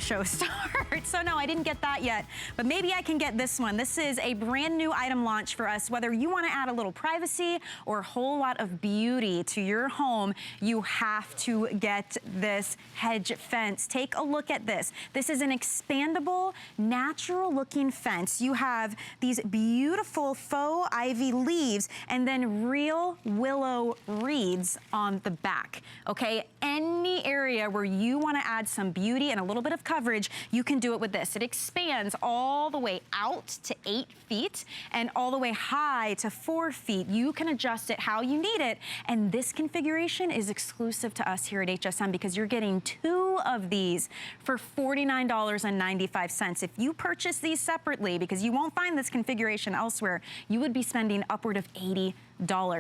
show start. So no, I didn't get that yet, but maybe I can get this one. This is a brand new item launch for us. Whether you want to add a little privacy or a whole lot of beauty to your home, you have to get this Hedge Fence. Take a look at this. This is an expandable, natural looking fence. You have these beautiful faux ivy leaves and then real willow reeds on the back, okay? Any area where you want to add some beauty and a little bit of coverage, you can do it with this. It expands all the way out to 8 feet and all the way high to 4 feet. You can adjust it how you need it. And this configuration is exclusive to us here at HSN because you're getting 2 of these for $49.95. If you purchase these separately, because you won't find this configuration elsewhere, you would be spending upward of $80.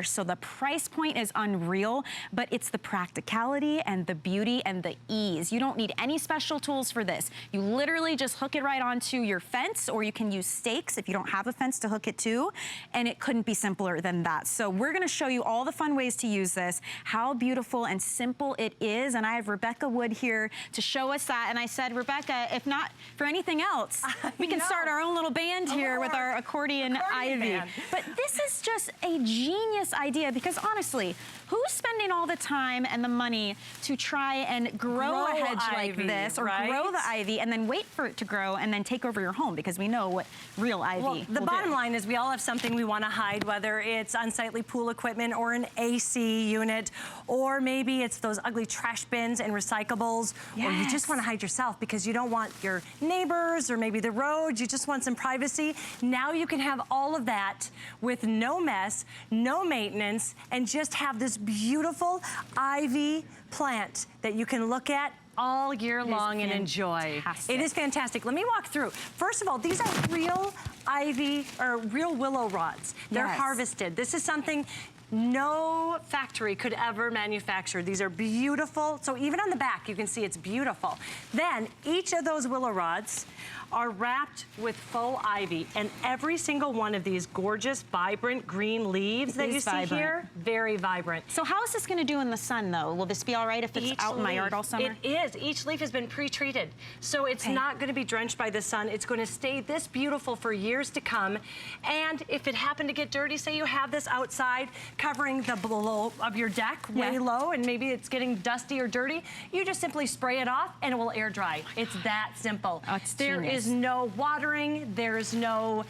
So the price point is unreal, but it's the practicality and the beauty and the ease. You don't need any special tools for this. You literally just hook it right onto your fence, or you can use stakes if you don't have a fence to hook it to, and it couldn't be simpler than that. So we're gonna show you all the fun ways to use this, how beautiful and simple it is, and I have Rebecca Wood here to show us that. And I said, Rebecca, if not for anything else, we can start our own little band here with our accordion ivy. Band. But this is just a genius idea, because honestly, who's spending all the time and the money to try and grow a hedge like this, or grow the ivy and then wait for it to grow and then take over your home, because we know what real ivy will the bottom line is we all have something we want to hide, whether it's unsightly pool equipment or an AC unit, or maybe it's those ugly trash bins and recyclables, or you just want to hide yourself because you don't want your neighbors or maybe the road, you just want some privacy. Now you can have all of that with no mess, no maintenance, and just have this beautiful ivy plant that you can look at all year long and enjoy. It is fantastic. Let me walk through. First of all, these are real ivy, or real willow rods. They're harvested. This is something no factory could ever manufacture. These are beautiful. So even on the back, you can see it's beautiful. Then each of those willow rods are wrapped with faux ivy, and every single one of these gorgeous, vibrant green leaves that you see here, very vibrant. So how is this gonna do in the sun though? Will this be all right if it's out in my yard all summer? It is. Each leaf has been pre-treated. So it's not gonna be drenched by the sun. It's gonna stay this beautiful for years to come. And if it happened to get dirty, say you have this outside covering the below of your deck way low, and maybe it's getting dusty or dirty, you just simply spray it off and it will air dry. It's that simple. Oh, it's there is no watering, there's no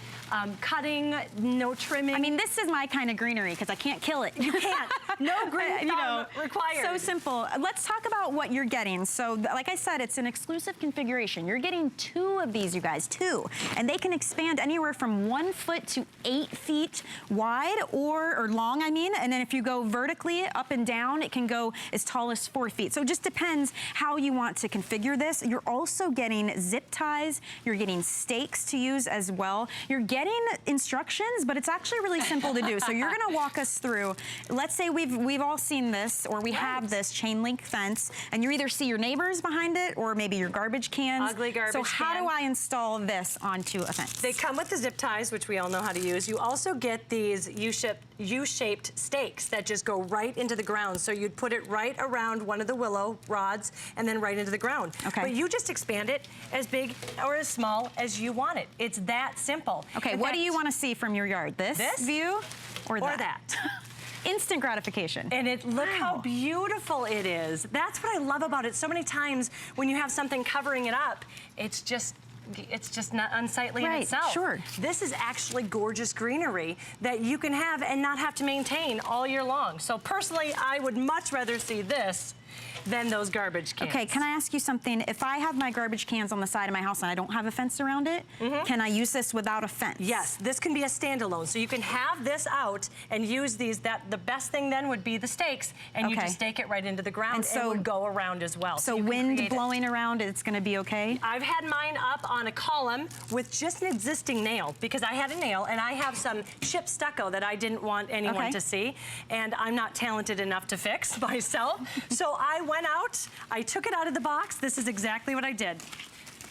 cutting, no trimming. I mean, this is my kind of greenery because I can't kill it. You can't. No green thumb required. So simple. Let's talk about what you're getting. So like I said, it's an exclusive configuration. You're getting 2 of these, you guys, 2. And they can expand anywhere from 1 foot to 8 feet wide or long, I mean. And then if you go vertically up and down, it can go as tall as 4 feet. So it just depends how you want to configure this. You're also getting zip ties. You're getting stakes to use as well. You're getting instructions, but it's actually really simple to do. So you're gonna walk us through. Let's say we've all seen this, or we have this chain link fence, and you either see your neighbors behind it or maybe your garbage cans. Ugly garbage can. So how do I install this onto a fence? They come with the zip ties, which we all know how to use. You also get these U-shaped stakes that just go right into the ground. So you'd put it right around one of the willow rods and then right into the ground. Okay. But you just expand it as big or as small as you want it. It's that simple. Okay, what do you want to see from your yard? This view or that? Instant gratification. And look how beautiful it is. That's what I love about it. So many times when you have something covering it up, it's just not unsightly in itself. This is actually gorgeous greenery that you can have and not have to maintain all year long. So personally, I would much rather see this than those garbage cans. Okay, can I ask you something? If I have my garbage cans on the side of my house and I don't have a fence around it, can I use this without a fence? Yes, this can be a standalone. So you can have this out and use these. The best thing then would be the stakes, and you just stake it right into the ground, and so it would go around as well. So wind blowing around, it's gonna be okay? I've had mine up on a column with just an existing nail, because I had a nail and I have some chip stucco that I didn't want anyone to see, and I'm not talented enough to fix myself. So I went out, I took it out of the box. This is exactly what I did.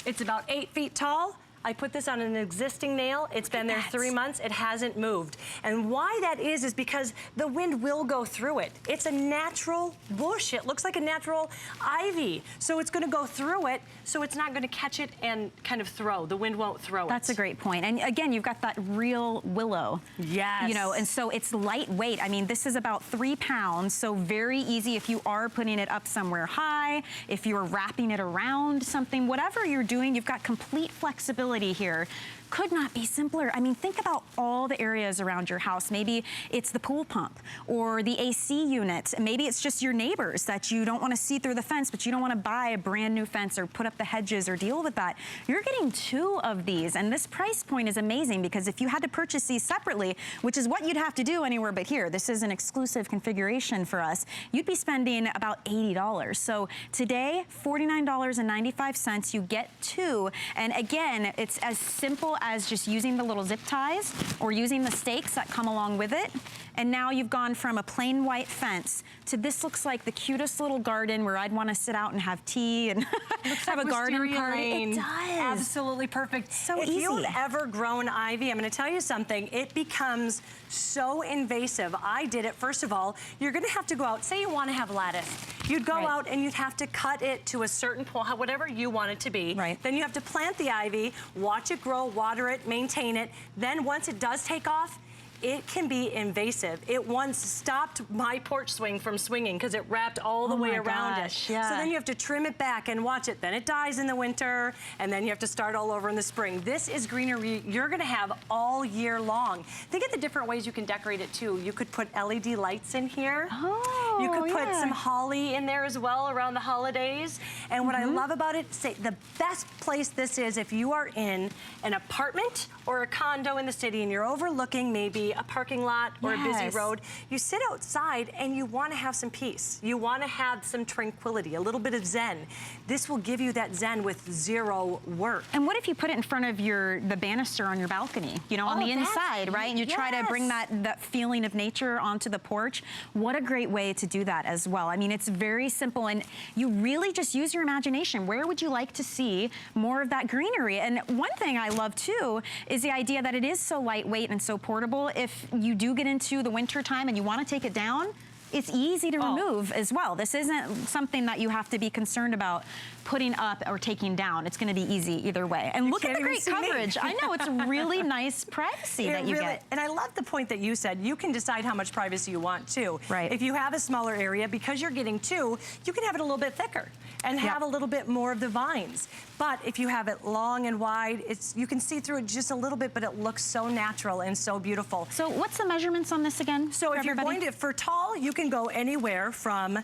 It's about 8 feet tall. I put this on an existing nail. It's been there 3 months. It hasn't moved. And why that is because the wind will go through it. It's a natural bush. It looks like a natural ivy. So it's going to go through it, so it's not going to catch it and kind of throw. The wind won't throw it. That's a great point. And again, you've got that real willow. Yes. You know, and so it's lightweight. I mean, this is about 3 pounds, so very easy if you are putting it up somewhere high, if you're wrapping it around something, whatever you're doing, you've got complete flexibility here. Could not be simpler. I mean, think about all the areas around your house. Maybe it's the pool pump or the AC unit. Maybe it's just your neighbors that you don't want to see through the fence, but you don't want to buy a brand new fence or put up the hedges or deal with that. You're getting 2 of these, and this price point is amazing because if you had to purchase these separately, which is what you'd have to do anywhere but here, this is an exclusive configuration for us, you'd be spending about $80. So today, $49.95, you get 2. And again, it's as simple as just using the little zip ties or using the stakes that come along with it. And now you've gone from a plain white fence to this looks like the cutest little garden where I'd want to sit out and have tea and have a garden party. It does. Absolutely perfect. So easy. If you've ever grown ivy, I'm going to tell you something. It becomes so invasive. I did it. First of all, you're going to have to go out. Say you want to have lettuce. You'd go out and you'd have to cut it to a certain point, whatever you want it to be. Right. Then you have to plant the ivy, watch it grow, water it, maintain it. Then once it does take off, it can be invasive. It once stopped my porch swing from swinging because it wrapped all the way around it. Yeah. So then you have to trim it back and watch it. Then it dies in the winter, and then you have to start all over in the spring. This is greenery you're gonna have all year long. Think of the different ways you can decorate it too. You could put LED lights in here. Oh, you could put some holly in there as well around the holidays. And what I love about it, the best place this is if you are in an apartment or a condo in the city and you're overlooking maybe a parking lot or a busy road, you sit outside and you want to have some peace. You want to have some tranquility, a little bit of zen. This will give you that zen with zero work. And what if you put it in front of the banister on your balcony, you know, on the inside, right? And you try to bring that feeling of nature onto the porch. What a great way to do that as well. I mean, it's very simple and you really just use your imagination. Where would you like to see more of that greenery? And one thing I love too is the idea that it is so lightweight and so portable. If you do get into the winter time and you want to take it down, it's easy to remove as well. This isn't something that you have to be concerned about putting up or taking down. It's going to be easy either way. And look at the great coverage. I know, it's really nice privacy that you get. And I love the point that you said. You can decide how much privacy you want too. Right. If you have a smaller area, because you're getting 2, you can have it a little bit thicker and have a little bit more of the vines. But if you have it long and wide, you can see through it just a little bit, but it looks so natural and so beautiful. So what's the measurements on this again? So if you're going to, for tall, you can go anywhere from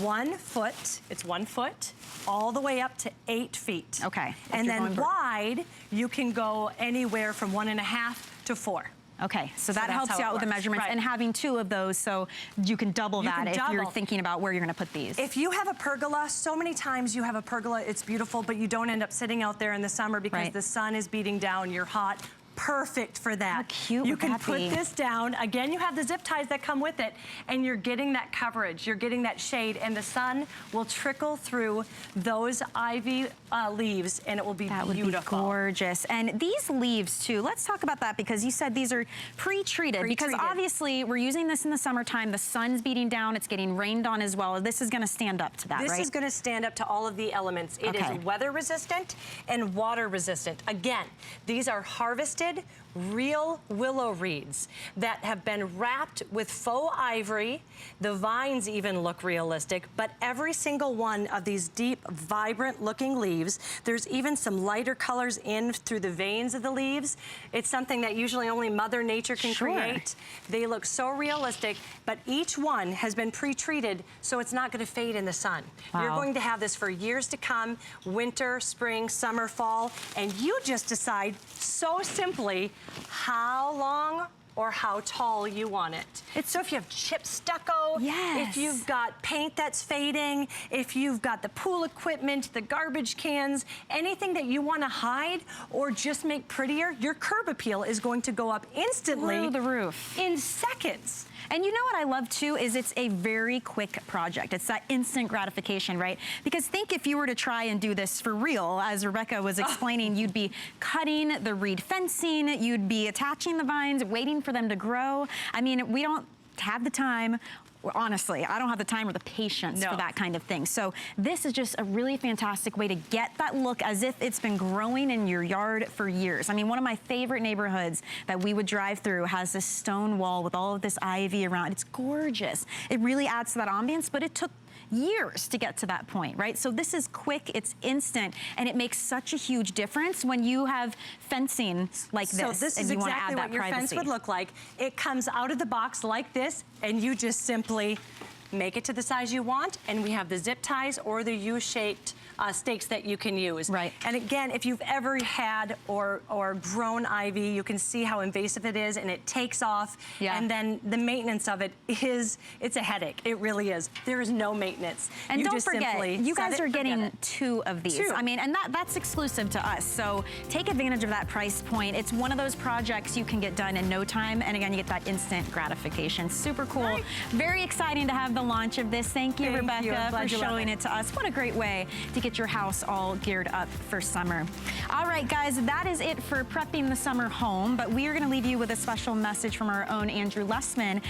1 foot, it's 1 foot, all the way up to 8 feet. Okay. And then wide, you can go anywhere from 1.5 to 4. Okay, so that helps you out with the measurements and having 2 of those so you can double that if you're thinking about where you're gonna put these. If you have a pergola, so many times you have a pergola, it's beautiful, but you don't end up sitting out there in the summer because the sun is beating down, you're hot. Perfect for that. How cute you can put this down. Again, you have the zip ties that come with it, and you're getting that coverage. You're getting that shade, and the sun will trickle through those ivy leaves, and it will be beautiful. That would be gorgeous. And these leaves, too, let's talk about that because you said these are pre-treated. Because obviously, we're using this in the summertime. The sun's beating down. It's getting rained on as well. This is going to stand up to that, right? This is going to stand up to all of the elements. It is weather resistant and water resistant. Again, these are harvested real willow reeds that have been wrapped with faux ivory. The vines even look realistic, but every single one of these deep, vibrant looking leaves, there's even some lighter colors in through the veins of the leaves. It's something that usually only Mother Nature can create. They look so realistic, but each one has been pre-treated so it's not going to fade in the sun. You're going to have this for years to come, winter, spring, summer, fall, and you just decide so simply how long or how tall you want it. So if you have chip stucco, yes. if you've got paint that's fading, if you've got the pool equipment, the garbage cans, anything that you want to hide or just make prettier, your curb appeal is going to go up instantly. Through the roof. In seconds. And you know what I love too is it's a very quick project. It's that instant gratification, right? Because think if you were to try and do this for real, as Rebecca was explaining, you'd be cutting the reed fencing, you'd be attaching the vines, waiting for them to grow. I mean, we don't have the time. Honestly, I don't have the time or the patience for that kind of thing. So this is just a really fantastic way to get that look as if it's been growing in your yard for years. I mean, one of my favorite neighborhoods that we would drive through has this stone wall with all of this ivy around. It's gorgeous. It really adds to that ambience, but it took years to get to that point, right? So this is quick, it's instant, and it makes such a huge difference when you have fencing like this. So this is exactly what your fence would look like. It comes out of the box like this, and you just simply make it to the size you want, and we have the zip ties or the U-shaped stakes that you can use. Right. And again, if you've ever had or grown ivy, you can see how invasive it is, and it takes off. Yeah. And then the maintenance of it is, it's a headache. It really is. There is no maintenance. And you don't just forget, you guys are getting 2 of these. 2. I mean, and that's exclusive to us. So take advantage of that price point. It's one of those projects you can get done in no time. And again, you get that instant gratification. Super cool. Right. Very exciting to have the launch of this. Thank you, Rebecca, for showing it it to us. What a great way to get your house all geared up for summer. All right, guys, that is it for prepping the summer home, but we are going to leave you with a special message from our own Andrew Lessman.